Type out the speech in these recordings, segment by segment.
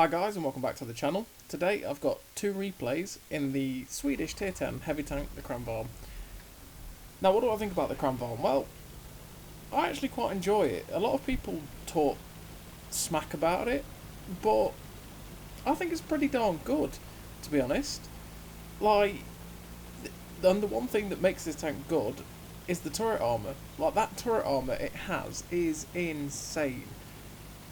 Hi guys and welcome back to the channel. Today I've got two replays in the Swedish Tier 10 heavy tank, the Kranvagn. Now what do I think about the Kranvagn? Well, I actually quite enjoy it. A lot of people talk smack about it, but I think it's pretty darn good, to be honest. Like, and the one thing that makes this tank good is the turret armour. Like, that turret armour it has is insane.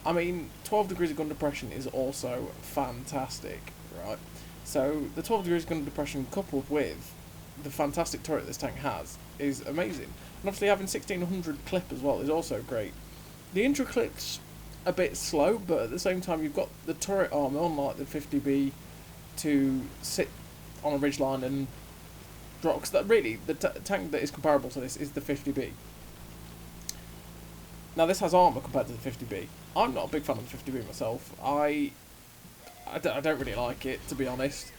I mean, 12 degrees of gun depression is also fantastic, right? So, the 12 degrees of gun depression coupled with the fantastic turret this tank has is amazing. And obviously having 1600 clip as well is also great. The intro clip's a bit slow, but at the same time you've got the turret armour, unlike the 50B, to sit on a ridgeline and drop. Because that really, the tank that is comparable to this is the 50B. Now this has armour compared to the 50B. I'm not a big fan of the 50B myself. I don't really like it, to be honest.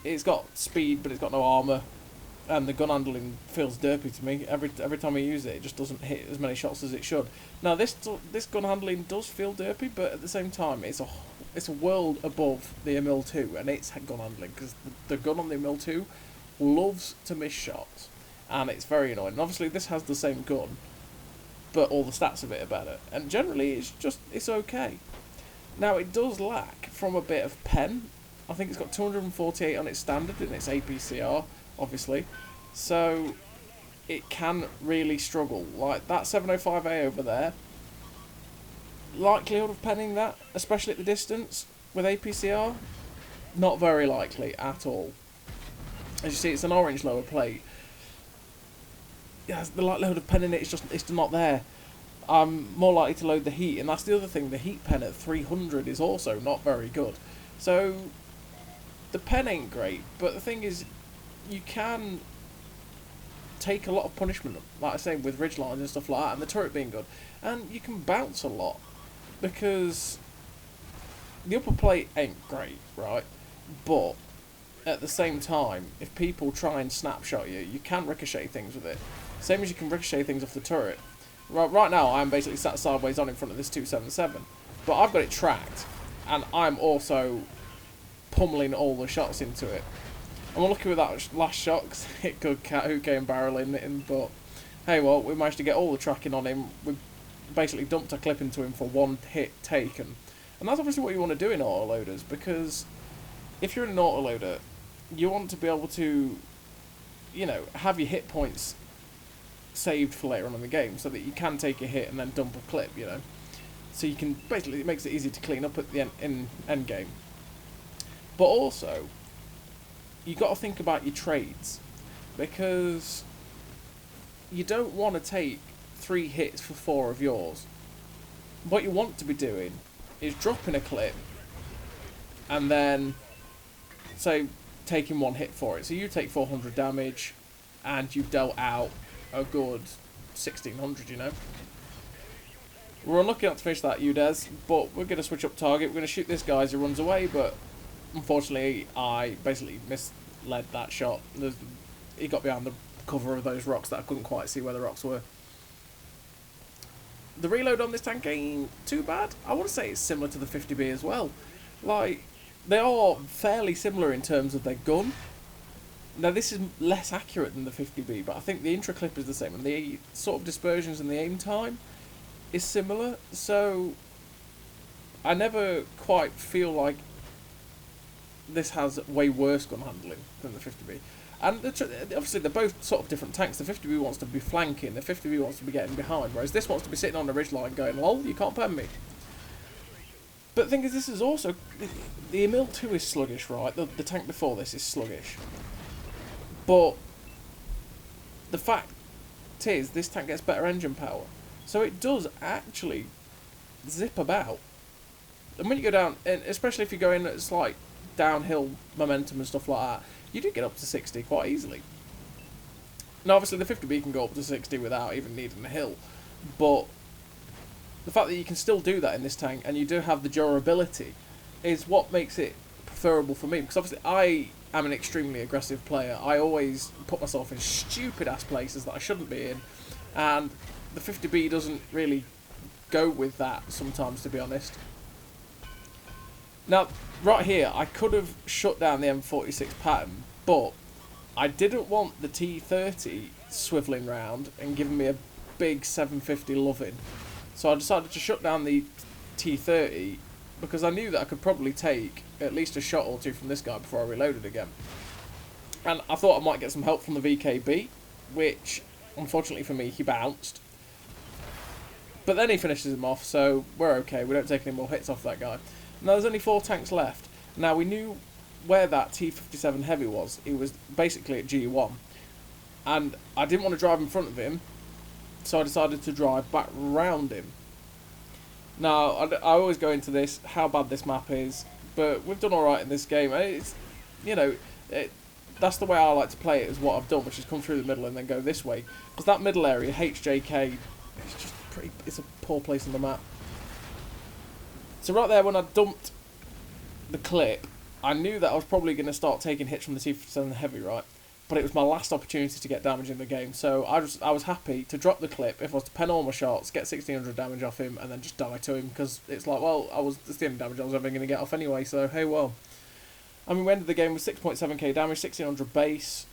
It's got speed, but it's got no armour, and the gun handling feels derpy to me. Every time I use it, it just doesn't hit as many shots as it should. Now this gun handling does feel derpy, but at the same time, it's a world above the Emil 2 and its gun handling, because the gun on the Emil 2 loves to miss shots, and it's very annoying. And obviously this has the same gun, but all the stats of it are better, and generally it's okay. Now it does lack from a bit of pen. I think it's got 248 on its standard and its APCR, obviously, so it can really struggle. Like that 705A over there, likelihood of penning that, especially at the distance with APCR, not very likely at all. As you see, it's an orange lower plate. Yeah, the likelihood of penning it's not there. I'm more likely to load the heat, and that's the other thing. The heat pen at 300 is also not very good. So the pen ain't great, but the thing is, you can take a lot of punishment, like I say, with ridgelines and stuff like that, and the turret being good, and you can bounce a lot because the upper plate ain't great, right? But at the same time, if people try and snapshot you, you can ricochet things with it. Same as you can ricochet things off the turret. Right now, I'm basically sat sideways on in front of this 277, but I've got it tracked, and I'm also pummeling all the shots into it. I'm lucky with that last shot, because it could who came barreling in, but hey, well, we managed to get all the tracking on him. We basically dumped a clip into him for one hit taken, and that's obviously what you want to do in autoloaders, because if you're in an autoloader, you want to be able to, you know, have your hit points saved for later on in the game, so that you can take a hit and then dump a clip, you know. So you can, basically, it makes it easy to clean up at the end game. But also, you got to think about your trades, because you don't want to take 3 hits for 4 of yours. What you want to be doing is dropping a clip, and then, say, taking 1 hit for it. So you take 400 damage, and you've dealt out a good 1600, you know. We're unlucky not to finish that UDES, but we're going to switch up target. We're going to shoot this guy as he runs away, but unfortunately I basically misled that shot. He got behind the cover of those rocks that I couldn't quite see where the rocks were. The reload on this tank ain't too bad. I want to say it's similar to the 50B as well. Like, they are fairly similar in terms of their gun. Now this is less accurate than the 50B, but I think the intro clip is the same, and the sort of dispersions and the aim time is similar, so I never quite feel like this has way worse gun handling than the 50B. And obviously they're both sort of different tanks. The 50B wants to be flanking, the 50B wants to be getting behind, whereas this wants to be sitting on the ridgeline going, lol, you can't pen me. But the thing is, this is also, the Emil 2 is sluggish, right? The tank before this is sluggish. But the fact is, this tank gets better engine power, so it does actually zip about. And when you go down, and especially if you go in at slight downhill momentum and stuff like that, you do get up to 60 quite easily. Now obviously the 50B can go up to 60 without even needing a hill, but the fact that you can still do that in this tank, and you do have the durability, is what makes it preferable for me, because obviously I'm an extremely aggressive player. I always put myself in stupid ass places that I shouldn't be in, and the 50B doesn't really go with that sometimes, to be honest. Now, right here, I could have shut down the M46 pattern, but I didn't want the T30 swivelling round and giving me a big 750 loving. So I decided to shut down the T30 because I knew that I could probably take at least a shot or two from this guy before I reloaded again. And I thought I might get some help from the VKB, which, unfortunately for me, he bounced. But then he finishes him off, so we're okay. We don't take any more hits off that guy. Now, there's only 4 tanks left. Now, we knew where that T57 Heavy was. He was basically at G1. And I didn't want to drive in front of him, so I decided to drive back round him. Now, I always go into this, how bad this map is, but we've done alright in this game. And it's, you know, that's the way I like to play it, is what I've done, which is come through the middle and then go this way. Because that middle area, HJK, it's just it's a poor place on the map. So right there, when I dumped the clip, I knew that I was probably going to start taking hits from the T57 Heavy, right? But it was my last opportunity to get damage in the game, so I was happy to drop the clip if I was to pen all my shots, get 1600 damage off him, and then just die to him, because it's like, well, it's the only damage I was ever going to get off anyway, so hey, well. I mean, we ended the game with 6.7k damage, 1600 base,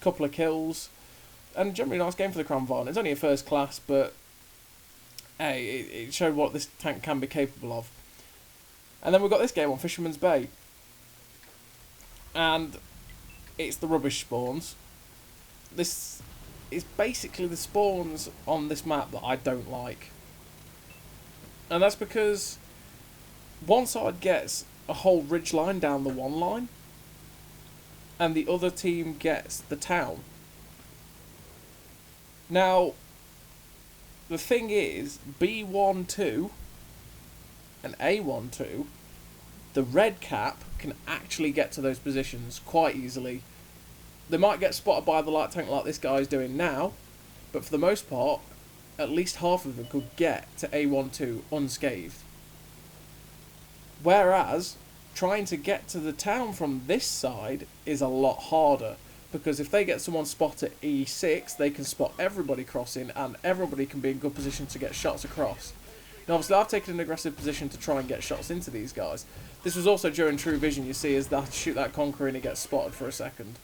couple of kills, and generally nice game for the Kranvagn. It's only a first class, but hey, it showed what this tank can be capable of. And then we've got this game on Fisherman's Bay. And it's the rubbish spawns. This is basically the spawns on this map that I don't like. And that's because one side gets a whole ridgeline down the one line, and the other team gets the town. Now, the thing is, B12 and A12, the red cap can actually get to those positions quite easily. They might get spotted by the light tank like this guy is doing now, but for the most part, at least half of them could get to A12 unscathed. Whereas, trying to get to the town from this side is a lot harder, because if they get someone spot at E6, they can spot everybody crossing, and everybody can be in good position to get shots across. Now, obviously, I've taken an aggressive position to try and get shots into these guys. This was also during True Vision, you see, as they shoot that conqueror and he gets spotted for a second.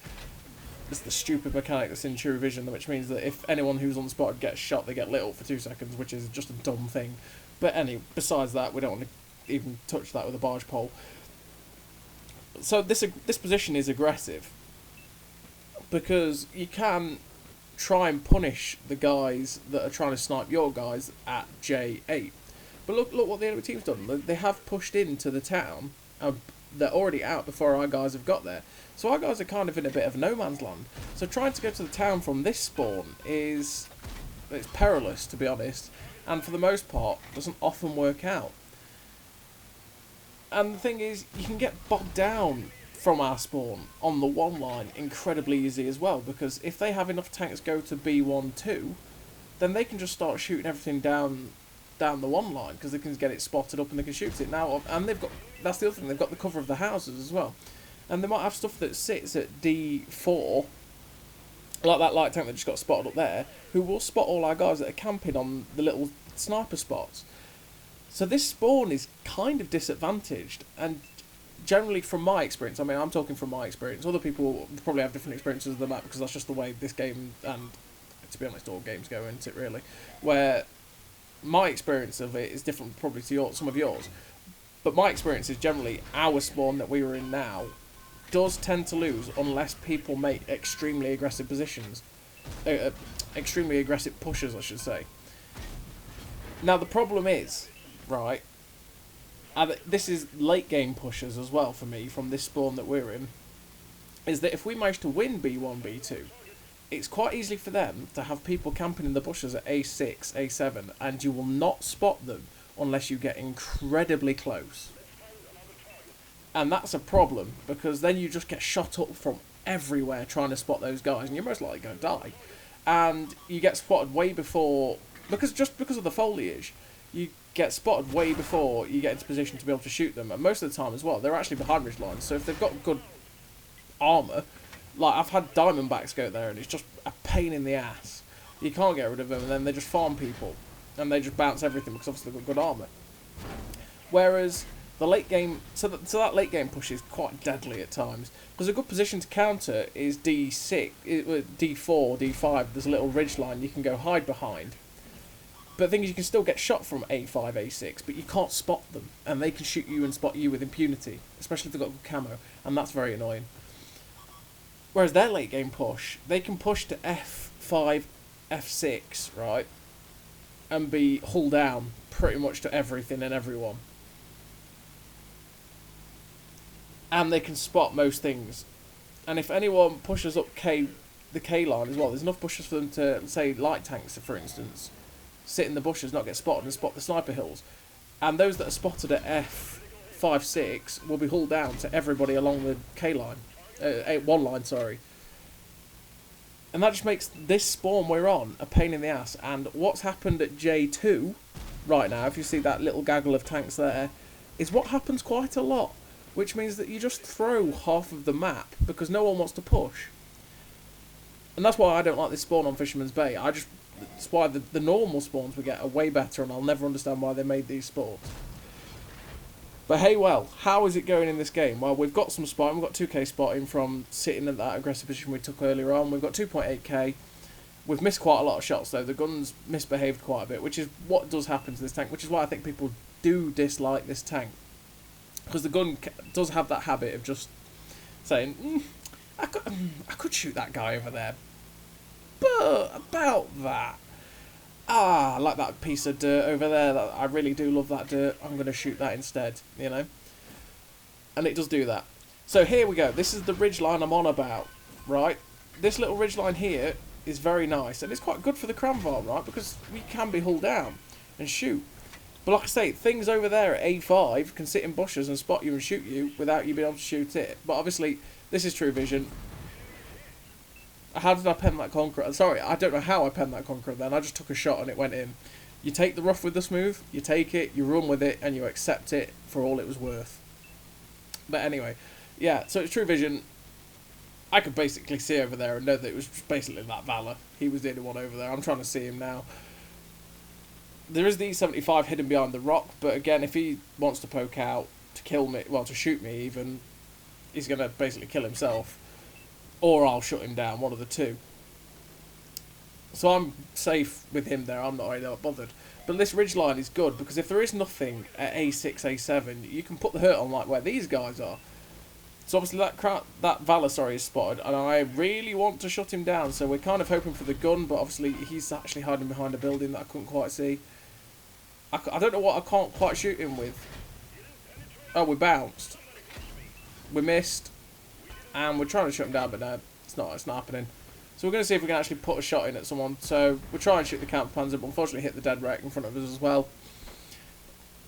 It's the stupid mechanic that's in True Vision, which means that if anyone who's unspotted gets shot, they get lit up for 2 seconds, which is just a dumb thing. But anyway, besides that, we don't want to even touch that with a barge pole. So this position is aggressive, because you can try and punish the guys that are trying to snipe your guys at J8. But look what the enemy team's done. They have pushed into the town, and they're already out before our guys have got there. So our guys are kind of in a bit of no man's land. So trying to go to the town from this spawn it's perilous, to be honest, and for the most part doesn't often work out. And the thing is, you can get bogged down from our spawn on the one line incredibly easy as well, because if they have enough tanks go to B12, then they can just start shooting everything down the one line, because they can get it spotted up and they can shoot it now. And that's the other thing, they've got the cover of the houses as well, and they might have stuff that sits at D4, like that light tank that just got spotted up there, who will spot all our guys that are camping on the little sniper spots. So this spawn is kind of disadvantaged, and generally from my experience, I mean, I'm talking from my experience, other people probably have different experiences of the map, because that's just the way this game, and to be honest, all games go into it really, where my experience of it is different probably to some of yours. But my experience is generally our spawn that we were in now does tend to lose unless people make extremely aggressive positions. Extremely aggressive pushes, I should say. Now the problem is, right, and this is late game pushers as well for me from this spawn that we're in, is that if we manage to win B1, B2, it's quite easy for them to have people camping in the bushes at A6, A7, and you will not spot them unless you get incredibly close. And that's a problem, because then you just get shot up from everywhere trying to spot those guys, and you're most likely going to die. And you get spotted way before, because of the foliage, you get spotted way before you get into position to be able to shoot them. And most of the time as well, they're actually behind ridge lines, so if they've got good armour, like I've had Diamondbacks go there and it's just a pain in the ass. You can't get rid of them, and then they just farm people and they just bounce everything, because obviously they've got good armour. Whereas The late game, so that late game push is quite deadly at times. Because a good position to counter is D6, D4, D5. There's a little ridge line you can go hide behind. But the thing is, you can still get shot from A5, A6, but you can't spot them, and they can shoot you and spot you with impunity, especially if they've got good camo, and that's very annoying. Whereas their late game push, they can push to F5, F6, right, and be hull down pretty much to everything and everyone. And they can spot most things. And if anyone pushes up the K line as well, there's enough pushes for them to, say, light tanks, for instance, sit in the bushes, not get spotted, and spot the sniper hills. And those that are spotted at F5, 6 will be hulled down to everybody along the K line. 1 line, sorry. And that just makes this spawn we're on a pain in the ass. And what's happened at J2 right now, if you see that little gaggle of tanks there, is what happens quite a lot. Which means that you just throw half of the map because no one wants to push. And that's why I don't like this spawn on Fisherman's Bay. That's why the normal spawns we get are way better, and I'll never understand why they made these spawns. But hey, well, how is it going in this game? Well, we've got some spotting. We've got 2k spotting from sitting at that aggressive position we took earlier on. We've got 2.8k. We've missed quite a lot of shots, though. The gun's misbehaved quite a bit, which is what does happen to this tank, which is why I think people do dislike this tank. Because the gun does have that habit of just saying, I could shoot that guy over there, but about that, I like that piece of dirt over there. I really do love that dirt. I'm going to shoot that instead, you know? And it does do that. So here we go. This is the ridge line I'm on about, right? This little ridge line here is very nice. And it's quite good for the Kranvagn, right? Because we can be hulled down and shoot. But like I say, things over there at A5 can sit in bushes and spot you and shoot you without you being able to shoot it. But obviously, this is true vision. How did I pen that Conqueror? Sorry, I don't know how I penned that Conqueror then. I just took a shot and it went in. You take the rough with the smooth, you take it, you run with it, and you accept it for all it was worth. But anyway, yeah, so it's true vision. I could basically see over there and know that it was just basically that Valor. He was the only one over there. I'm trying to see him now. There is the E75 hidden behind the rock, but again, if he wants to poke out to kill me, well, to shoot me even, he's going to basically kill himself. Or I'll shut him down, one of the two. So I'm safe with him there, I'm not really that bothered. But this ridge line is good, because if there is nothing at A6, A7, you can put the hurt on like where these guys are. So obviously that Valor, sorry, is spotted, and I really want to shut him down, so we're kind of hoping for the gun, but obviously he's actually hiding behind a building that I couldn't quite see. I don't know what I can't quite shoot him with. Oh, we bounced. We missed. And we're trying to shut him down, but no, it's not happening. So we're going to see if we can actually put a shot in at someone. So we'll try and shoot the Kampfpanzer, but unfortunately hit the dead wreck in front of us as well.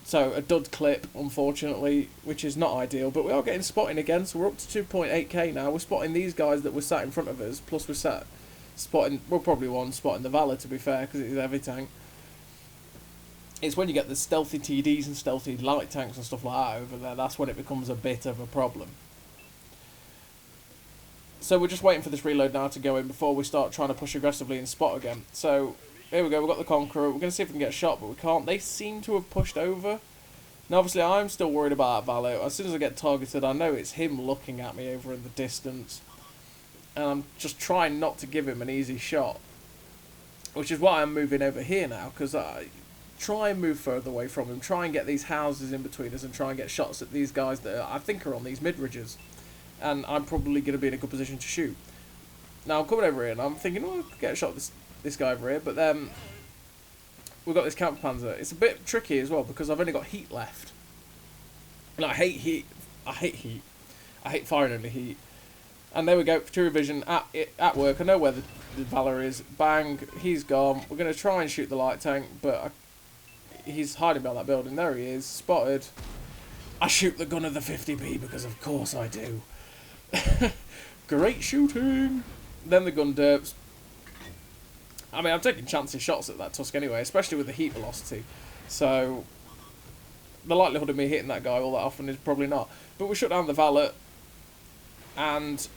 So a dud clip, unfortunately, which is not ideal. But we are getting spotting again, so we're up to 2.8k now. We're spotting these guys that were sat in front of us, plus we're spotting, we're probably one spotting the Valor, to be fair, because it's a heavy tank. It's when you get the stealthy TDs and stealthy light tanks and stuff like that over there, that's when it becomes a bit of a problem. So we're just waiting for this reload now to go in before we start trying to push aggressively and spot again. So here we go, we've got the Conqueror. We're going to see if we can get a shot, but we can't. They seem to have pushed over. Now obviously I'm still worried about that Valor. As soon as I get targeted, I know it's him looking at me over in the distance. And I'm just trying not to give him an easy shot. Which is why I'm moving over here now, because I try and move further away from him. Try and get these houses in between us and try and get shots at these guys that I think are on these mid-ridges. And I'm probably going to be in a good position to shoot. Now I'm coming over here and I'm thinking, oh, I could get a shot at this guy over here, but then we've got this Kampfpanzer. It's a bit tricky as well because I've only got heat left. And I hate heat. I hate heat. I hate firing under heat. And there we go, True Vision at work. I know where the Valor is. Bang, he's gone. We're going to try and shoot the light tank, but he's hiding behind that building. There he is, spotted. I shoot the gun of the 50p because of course I do. Great shooting. Then the gun derps. I mean, I'm taking chancy shots at that Tusk anyway, especially with the heat velocity. So the likelihood of me hitting that guy all that often is probably not. But we shut down the Valor, and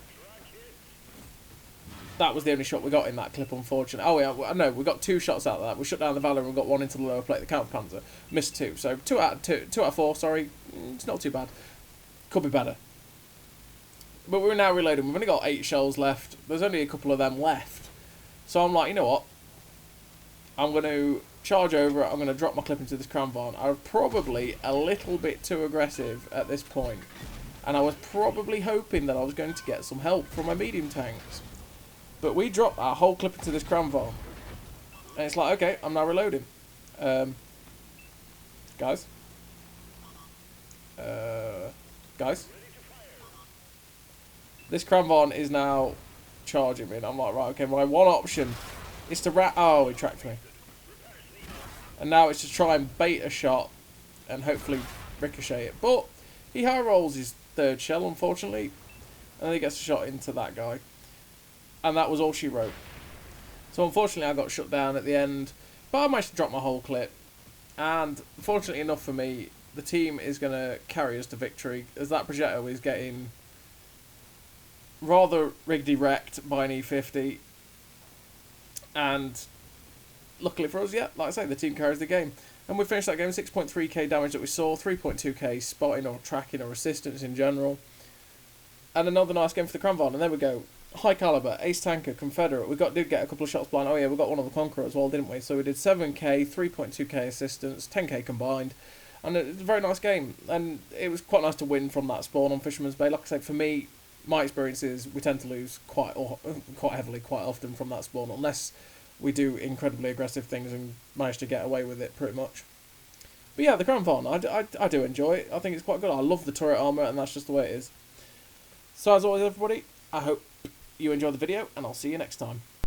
that was the only shot we got in that clip, unfortunately. Oh yeah, no, we got 2 shots out of that. We shut down the Valor and we got 1 into the lower plate of the counterpanzer. Missed 2, so 2 out of 4. Sorry, it's not too bad. Could be better. But we're now reloading. We've only got 8 shells left. There's only a couple of them left. So I'm like, you know what? I'm going to charge over. I'm going to drop my clip into this Kranvagn. I was probably a little bit too aggressive at this point. And I was probably hoping that I was going to get some help from my medium tanks. But we dropped our whole clip into this Kranvagn. And it's like, okay, I'm now reloading. Guys? Guys? This Kranvagn is now charging me. And I'm like, right, okay, my one option is to oh, he tracked me. And now it's to try and bait a shot and hopefully ricochet it. But he high rolls his 3rd shell, unfortunately. And then he gets a shot into that guy. And that was all she wrote. So unfortunately I got shut down at the end. But I managed to drop my whole clip. And fortunately enough for me, the team is going to carry us to victory. As that Progetto is getting rather riggedy wrecked by an E50. And luckily for us, yeah, like I say, the team carries the game. And we finished that game with 6.3k damage that we saw, 3.2k spotting or tracking or assistance in general. And another nice game for the Kranvagn. And there we go. High caliber, ace tanker, Confederate. We did get a couple of shots blind. Oh yeah, we got one of the Conqueror as well, didn't we? So we did 7k, 3.2k assistance, 10k combined. And it was a very nice game. And it was quite nice to win from that spawn on Fisherman's Bay. Like I said, for me, my experience is we tend to lose quite heavily, quite often from that spawn, unless we do incredibly aggressive things and manage to get away with it pretty much. But yeah, the Kranvagn, I do enjoy it. I think it's quite good. I love the turret armour, and that's just the way it is. So as always, everybody, I hope you enjoyed the video, and I'll see you next time.